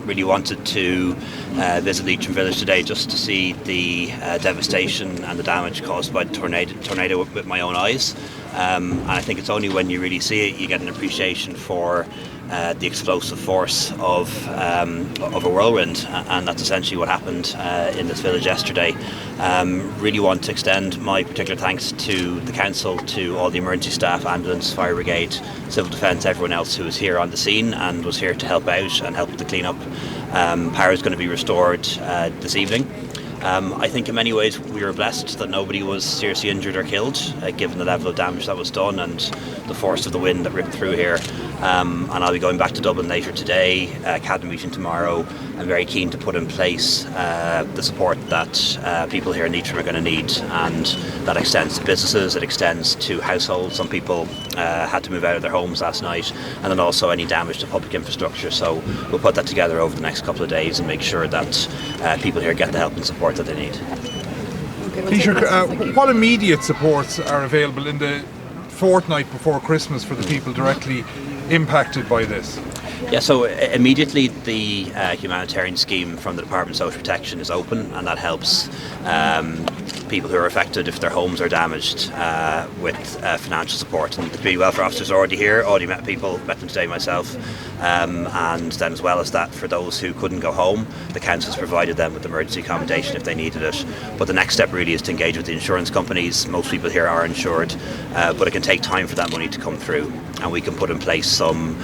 Really wanted to visit Leitrim Village today just to see the devastation and the damage caused by the tornado with my own eyes. And I think it's only when you really see it you get an appreciation for the explosive force of a whirlwind, and that's essentially what happened in this village yesterday. Really want to extend my particular thanks to the council, to all the emergency staff, ambulance, fire brigade, civil defence, everyone else who was here on the scene and was here to help out and help with the clean up. Power is going to be restored this evening. I think in many ways we were blessed that nobody was seriously injured or killed, given the level of damage that was done and the force of the wind that ripped through here. And I'll be going back to Dublin later today, cabinet meeting tomorrow. I'm very keen to put in place the support that people here in Leitrim are going to need, and that extends to businesses, it extends to households. Some people had to move out of their homes last night, and then also any damage to public infrastructure. So we'll put that together over the next couple of days and make sure that people here get the help and support that they need. Taoiseach, what immediate supports are available in the fortnight before Christmas for the people directly impacted by this? Yeah, so immediately the humanitarian scheme from the Department of Social Protection is open, and that helps people who are affected if their homes are damaged with financial support. And the community welfare officers are already here, already met them today myself. And then as well as that, for those who couldn't go home, the council has provided them with emergency accommodation if they needed it. But the next step really is to engage with the insurance companies. Most people here are insured, but it can take time for that money to come through, and we can put in place some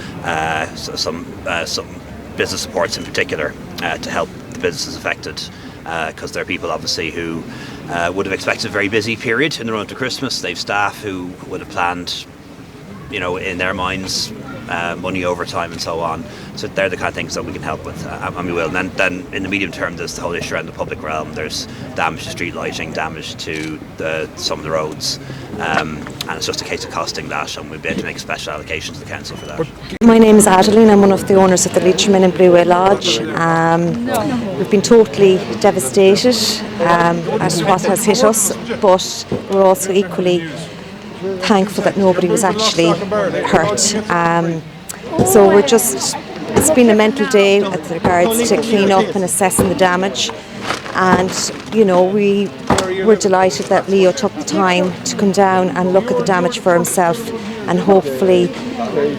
business supports in particular to help the businesses affected, because there are people obviously who would have expected a very busy period in the run up to Christmas. They've staff who would have planned, in their minds, money overtime and so on. So they're the kind of things that we can help with, and we will. And then in the medium term, there's the whole issue around the public realm. There's damage to street lighting, damage to some of the roads, and it's just a case of costing that, and we'll be able to make special allocations to the council for that. My name is Adeline. I'm one of the owners of the Leitrim Inn and Blue Way Lodge. We've been totally devastated at what has hit us, but we're also equally thankful that nobody was actually hurt. So it's been a mental day with regards to clean up and assessing the damage, and we were delighted that Leo took the time to come down and look at the damage for himself, and hopefully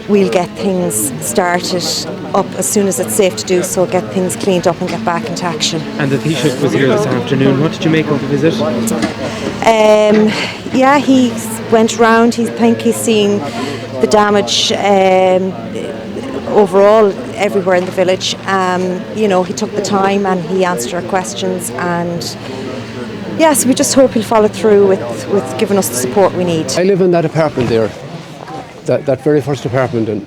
we'll get things started up as soon as it's safe to do so, get things cleaned up and get back into action. And the Taoiseach was here this afternoon. What did you make of the visit? He went round. I think he's seen the damage overall everywhere in the village. He took the time and he answered our questions, and so we just hope he'll follow through with giving us the support we need. I live in that apartment there, that very first apartment, and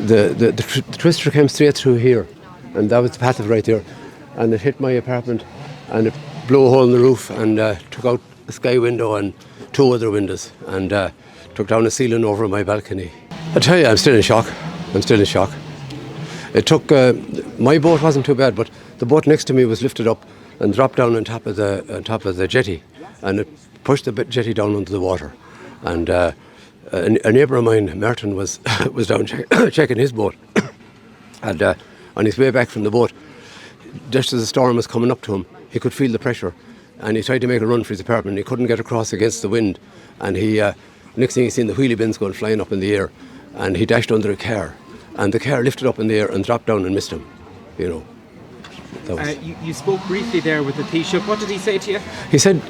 the twister came straight through here, and that was the path right there, and it hit my apartment and it blew a hole in the roof and took out a sky window and two other windows, and took down a ceiling over my balcony. I tell you, I'm still in shock. It took, my boat wasn't too bad, but the boat next to me was lifted up and dropped down on top of the jetty, and it pushed the jetty down into the water. And a neighbour of mine, Martin, was down checking his boat, and on his way back from the boat, just as the storm was coming up to him, he could feel the pressure, and he tried to make a run for his apartment. He couldn't get across against the wind, and he next thing he seen the wheelie bins going flying up in the air, and he dashed under a car, and the car lifted up in the air and dropped down and missed him. You spoke briefly there with the Taoiseach. What did he say to you? He said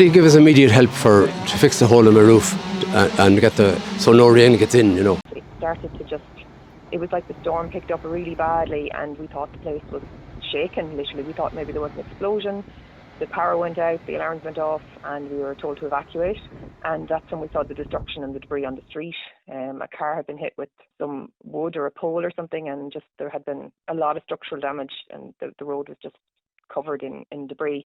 he'd give us immediate help to fix the hole in my roof and get so no rain gets in. It started to it was like the storm picked up really badly, and we thought the place was shaken. Literally, we thought maybe there was an explosion. The power went out, the alarms went off, and we were told to evacuate. And that's when we saw the destruction and the debris on the street. A car had been hit with some wood or a pole or something, and there had been a lot of structural damage, and the road was just covered in debris.